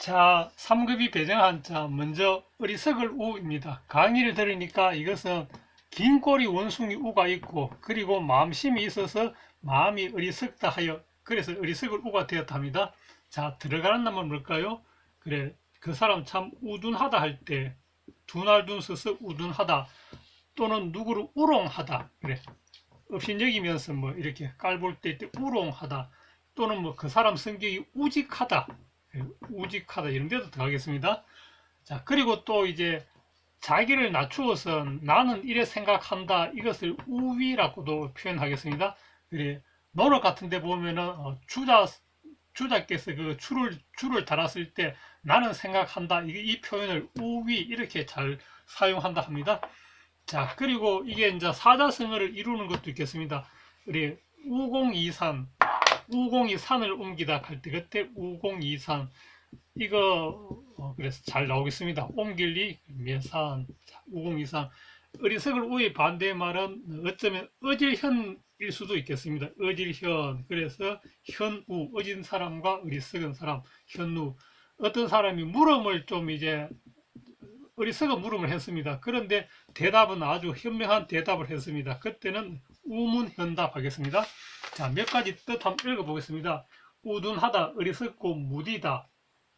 자, 3급이 배정한 자, 먼저 어리석을 우입니다. 강의를 들으니까 이것은 긴 꼬리 원숭이 우가 있고, 그리고 마음심이 있어서 마음이 어리석다 하여, 그래서 어리석을 우가 되었다 합니다. 자, 들어가는 놈은 뭘까요? 그래, 그 사람 참 우둔하다 할 때, 둔알둔 서서 우둔하다, 또는 누구를 우롱하다, 그래, 업신여기면서 뭐 이렇게 깔볼 때 우롱하다, 또는 뭐 그 사람 성격이 우직하다, 우직하다 이런 데도 들어가겠습니다. 자, 그리고 또 이제 자기를 낮추어서 나는 이래 생각한다, 이것을 우위라고도 표현하겠습니다. 그래, 노력 같은 데 보면은 주자께서 그 줄을 달았을 때 나는 생각한다, 이 표현을 우위 이렇게 잘 사용한다 합니다. 자, 그리고 이게 이제 사자성어를 이루는 것도 있겠습니다. 우리 우공이산, 우공이 산을 옮기다 할 때 그때 우공이산, 이거 그래서 잘 나오겠습니다. 옮길리 매산, 우공이산. 어리석을 우의 반대의 말은 어쩌면 어질현일 수도 있겠습니다. 어질현. 그래서 현우, 어진 사람과 어리석은 사람, 현우. 어떤 사람이 물음을 좀 이제 어리석은 물음을 했습니다. 그런데 대답은 아주 현명한 대답을 했습니다. 그때는 우문현답 하겠습니다. 자, 몇 가지 뜻 한번 읽어보겠습니다. 우둔하다, 어리석고 무디다.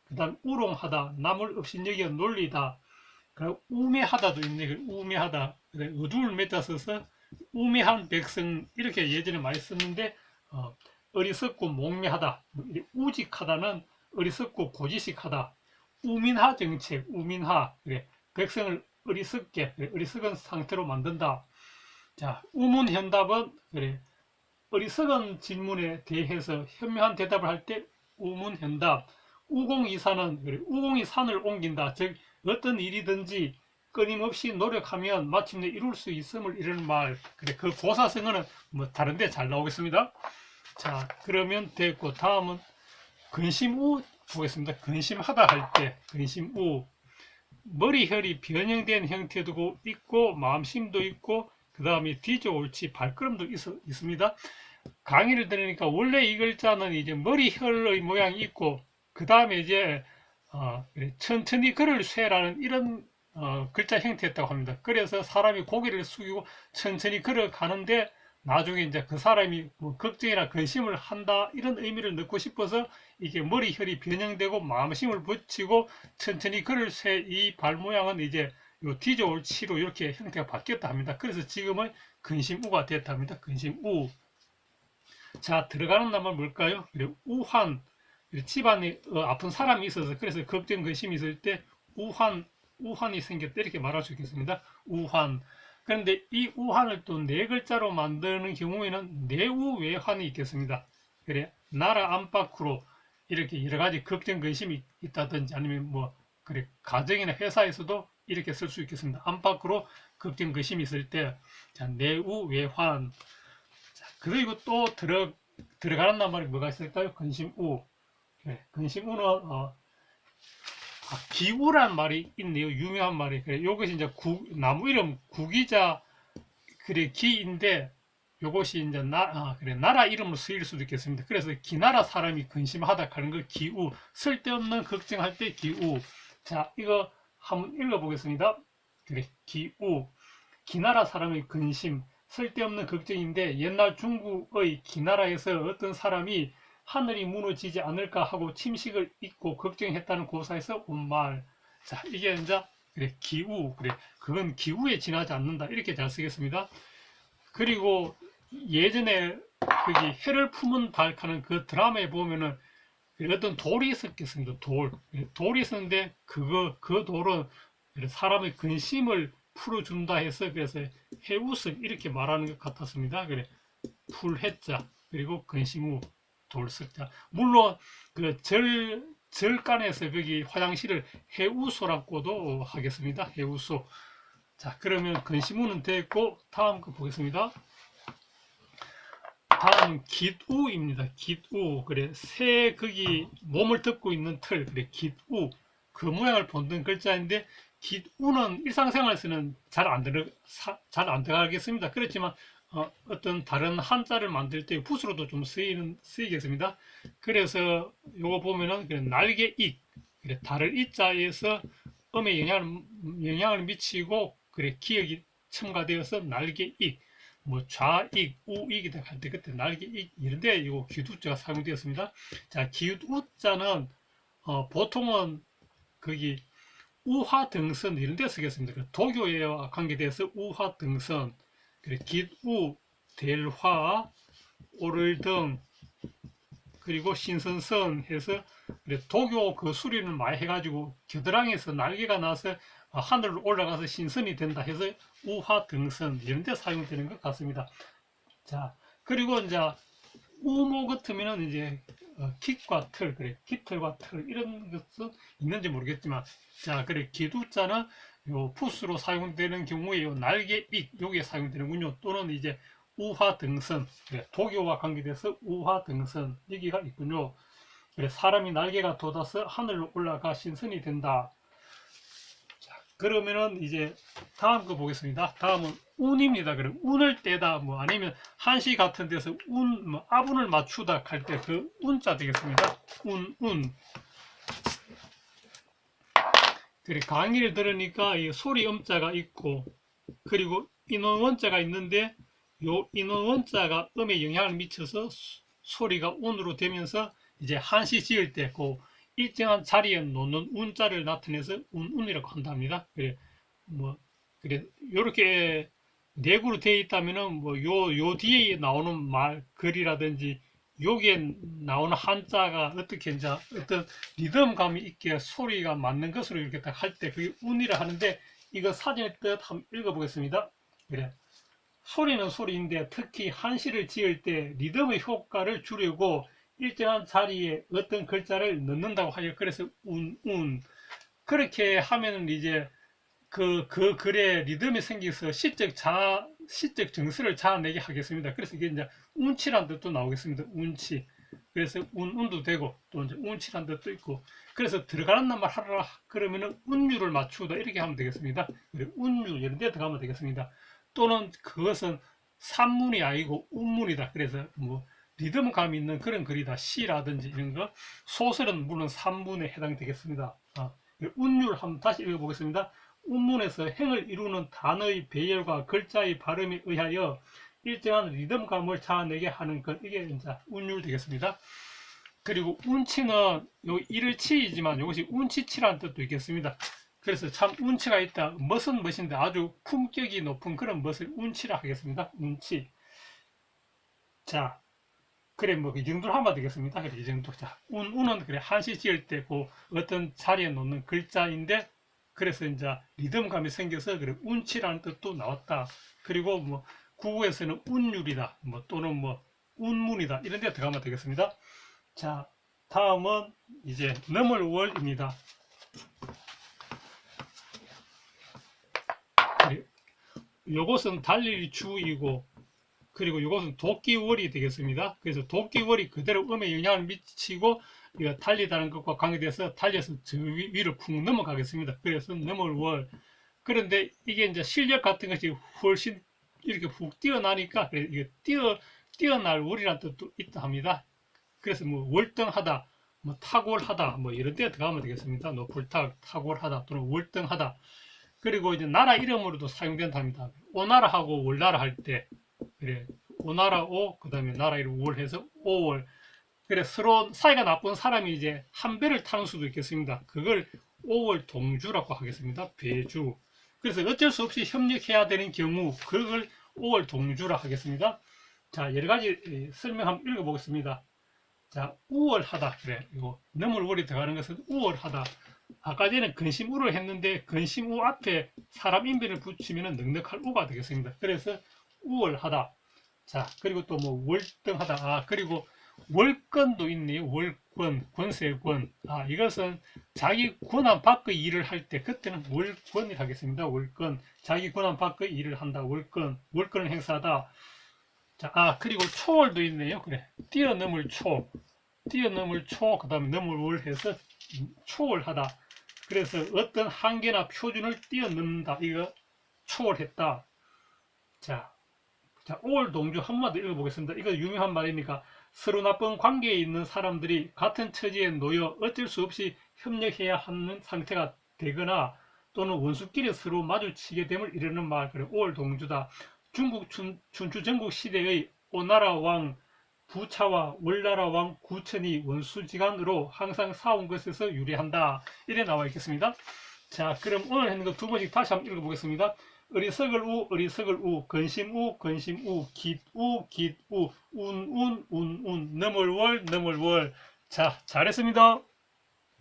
그 다음 우롱하다, 남을 업신여겨 놀리다. 그리고 우매하다도 있네. 우매하다. 의두를 맺다 써서 우매한 백성, 이렇게 예전에 많이 썼는데 어리석고 몽매하다, 우직하다는 어리석고 고지식하다. 우민화 정책, 우민화. 그래, 백성을 어리석게, 그래, 어리석은 상태로 만든다. 자, 우문현답은 그래, 어리석은 질문에 대해서 현명한 대답을 할 때 우문현답. 우공이사는 그래, 우공이 산을 옮긴다. 즉 어떤 일이든지 끊임없이 노력하면 마침내 이룰 수 있음을 이르는 말. 그래, 그 고사성어는 뭐 다른데 잘 나오겠습니다. 자, 그러면 됐고, 다음은 근심우 보겠습니다. 근심하다 할 때 근심우, 머리혈이 변형된 형태도 있고 마음심도 있고 그 다음에 뒤져 옳지 발걸음도 있습니다. 강의를 들으니까 원래 이 글자는 이제 머리혈의 모양이 있고 그 다음에 이제 천천히 걸을 쇠라는 이런 글자 형태였다고 합니다. 그래서 사람이 고개를 숙이고 천천히 걸어가는데 나중에 이제 그 사람이 뭐 걱정이나 근심을 한다 이런 의미를 넣고 싶어서 이게 머리혈이 변형되고 마음심을 붙이고 천천히 걸을 새 이 발 모양은 이제 요 뒤져올 치로 이렇게 형태가 바뀌었다 합니다. 그래서 지금은 근심우가 됐다 합니다. 근심우. 자, 들어가는 말 뭘까요? 우환. 집안에 아픈 사람이 있어서 그래서 걱정 근심이 있을 때 우환이 생겼다 이렇게 말할 수 있겠습니다. 우환. 그런데 이 우환을 또 네 글자로 만드는 경우에는 내우외환이 있겠습니다. 그래, 나라 안팎으로 이렇게 여러 가지 걱정 근심이 있다든지 아니면 뭐 그래, 가정이나 회사에서도 이렇게 쓸 수 있겠습니다. 안팎으로 걱정 근심이 있을 때, 자, 내우외환. 자, 그리고 또 들어가는 말이 뭐가 있을까요? 근심우. 그래, 근심우는 기우란 말이 있네요. 유명한 말이. 그래, 요것이 이제 나무 이름 구기자, 그래, 기인데, 요것이 이제 그래, 나라 이름으로 쓰일 수도 있겠습니다. 그래서 기나라 사람이 근심하다 하는 거 기우. 쓸데없는 걱정할 때 기우. 자, 이거 한번 읽어보겠습니다. 그래, 기우. 기나라 사람의 근심. 쓸데없는 걱정인데, 옛날 중국의 기나라에서 어떤 사람이 하늘이 무너지지 않을까 하고 침식을 잊고 걱정했다는 고사에서 온 말. 자, 이게 이제 그래, 기우. 그래, 그건 기우에 지나지 않는다. 이렇게 잘 쓰겠습니다. 그리고 예전에 거기 해를 품은 닭하는 그 드라마에 보면은 어떤 돌이 있었겠습니다. 돌이 있었는데 그 돌은 사람의 근심을 풀어준다 해서 그래서 해우석 이렇게 말하는 것 같았습니다. 그래, 풀해자 그리고 근심우 돌석자. 물론 그 절간에서 거기 화장실을 해우소라고도 하겠습니다. 해우소. 자, 그러면 근심우는 됐고 다음 거 보겠습니다. 다음은 깃우입니다. 깃우. 그래, 새 거기 몸을 덮고 있는 털. 그래, 깃우. 그 모양을 본뜬 글자인데 깃우는 일상생활에서는 잘 안 들어가겠습니다. 그렇지만 어떤 다른 한자를 만들 때 붓으로도 좀 쓰이겠습니다. 그래서 요거 보면은 날개익. 그래, 달을 이자에서 음에 영향을 미치고 그래 기억이 첨가되어서 날개익, 뭐 좌익, 우익이다 할 때 그때 날개익 이런데 이거 기두자가 사용되었습니다. 자, 기우자는 보통은 거기 우화등선 이런 데 쓰겠습니다. 그 도교에 관계돼서 우화등선, 그래 기우, 델화, 오를등 그리고 신선선 해서 도교 그 수리는 많이 해가지고 겨드랑이에서 날개가 나서 하늘로 올라가서 신선이 된다 해서 우화등선 이런 데 사용되는 것 같습니다. 자, 그리고 이제 우모 같으면은 이제 깃과 털, 그래 깃털과 털 이런 것은 있는지 모르겠지만, 자, 그래 기두자는 요 푸스로 사용되는 경우에 요 날개익 요게 사용되는군요. 또는 이제 우화등선, 그래 도교와 관계돼서 우화등선 여기가 있군요. 그래 사람이 날개가 돋아서 하늘로 올라가 신선이 된다. 자, 그러면은 이제 다음 거 보겠습니다. 다음은 운입니다. 그래 운을 떼다 뭐 아니면 한시 같은 데서 운, 뭐 아분을 맞추다 할 때 그 운자 되겠습니다. 운. 그래 강의를 들으니까 이 소리 음자가 있고 그리고 인원 원자가 있는데 요 인원 원자가 음에 영향을 미쳐서 소리가 운으로 되면서 이제 한시 지을 때 그 일정한 자리에 놓는 운자를 나타내서 운이라고 한답니다. 그래 뭐 그래 요렇게 내구로 되어 있다면은 뭐 요 뒤에 나오는 말 글이라든지 여기에 나오는 한자가 어떻게 이제 어떤 리듬감이 있게 소리가 맞는 것으로 이렇게 딱 할 때 그게 운이라 하는데, 이거 사진의 뜻 한번 읽어보겠습니다. 그래 소리는 소리인데 특히 한시를 지을 때 리듬의 효과를 주려고 일정한 자리에 어떤 글자를 넣는다고 하여 그래서 운 그렇게 하면은 이제 그 글에 리듬이 생겨서 시적 정서를 자아내게 하겠습니다. 그래서 이게 이제 운치란 뜻도 나오겠습니다. 운치. 그래서 운도 되고 또 이제 운치란 뜻도 있고, 그래서 들어가는 말 하라 그러면은 운율을 맞추다 이렇게 하면 되겠습니다. 운율 이런 데 들어가면 되겠습니다. 또는 그것은 산문이 아니고 운문이다. 그래서 뭐 리듬감이 있는 그런 글이다. 시라든지 이런 거. 소설은 물론 산문에 해당되겠습니다. 운율 한번 다시 읽어보겠습니다. 운문에서 행을 이루는 단어의 배열과 글자의 발음에 의하여 일정한 리듬감을 자아내게 하는 것, 이게 이제 운율 되겠습니다. 그리고 운치는 요 일치이지만 이것이 운치치라는 뜻도 있겠습니다. 그래서 참 운치가 있다. 멋은 멋인데 아주 품격이 높은 그런 멋을 운치라 하겠습니다. 운치. 자, 그래 뭐 이 정도로 하면 되겠습니다. 그래 이 정도. 자, 운은 그래 한시 지을 때 그 어떤 자리에 놓는 글자인데, 그래서 이제 리듬감이 생겨서 그래 운치라는 뜻도 나왔다. 그리고 뭐 국어에서는 운율이다, 뭐 또는 뭐 운문이다 이런 데 들어가면 되겠습니다. 자, 다음은 이제 너멀월입니다. 요것은 달릴 주이고 그리고 이것은 도끼월이 되겠습니다. 그래서 도끼월이 그대로 음에 영향을 미치고 달리다는 것과 관계돼서 달려서 저 위로 푹 넘어가겠습니다. 그래서 넘어월. 그런데 이게 이제 실력 같은 것이 훨씬 이렇게 훅 뛰어나니까 이게 뛰어날 월이라는 뜻도 있다 합니다. 그래서 뭐 월등하다, 뭐 탁월하다, 뭐 이런 데 들어가면 되겠습니다. 노골탁, 탁월하다 또는 월등하다. 그리고 이제 나라 이름으로도 사용된답니다. 오나라하고 월나라 할 때, 그래 오나라 오, 그 다음에 나라 이름 월 해서 오월. 그래 서로 사이가 나쁜 사람이 이제 한 배를 타는 수도 있겠습니다. 그걸 오월 동주라고 하겠습니다. 배주. 그래서 어쩔 수 없이 협력해야 되는 경우 그걸 오월 동주라 하겠습니다. 자, 여러 가지 설명 한번 읽어보겠습니다. 자, 우월하다. 그래 이거 너물월이 들어가는 것은 우월하다. 아까 전에 근심우를 했는데 근심우 앞에 사람 인별을 붙이면 넉넉할 우가 되겠습니다. 그래서 우월하다. 자, 그리고 또 뭐 월등하다. 그리고 월권도 있네요. 월권, 권세권. 이것은 자기 권한 밖의 일을 할 때 그때는 월권을 하겠습니다. 월권. 자기 권한 밖의 일을 한다. 월권을 행사하다. 자, 그리고 초월도 있네요. 그래. 뛰어넘을 초. 그 다음에 넘을 월 해서 초월하다. 그래서 어떤 한계나 표준을 뛰어넘는다. 이거 초월했다. 자, 오월 동주 한 번만 더 읽어보겠습니다. 이거 유명한 말이니까 서로 나쁜 관계에 있는 사람들이 같은 처지에 놓여 어쩔 수 없이 협력해야 하는 상태가 되거나 또는 원수끼리 서로 마주치게 됨을 이르는 말. 그래, 5월 동주다. 중국 춘추 전국 시대의 오나라 왕 부차와 월나라 왕 구천이 원수지간으로 항상 싸운 것에서 유래한다. 이래 나와 있겠습니다. 자, 그럼 오늘 했는 거 두 번씩 다시 한번 읽어보겠습니다. 어리석을 우, 어리석을 우, 근심 우, 근심 우, 깃 우, 깃 우, 운, 운, 운, 운, 너멀월, 너멀월. 자, 잘했습니다.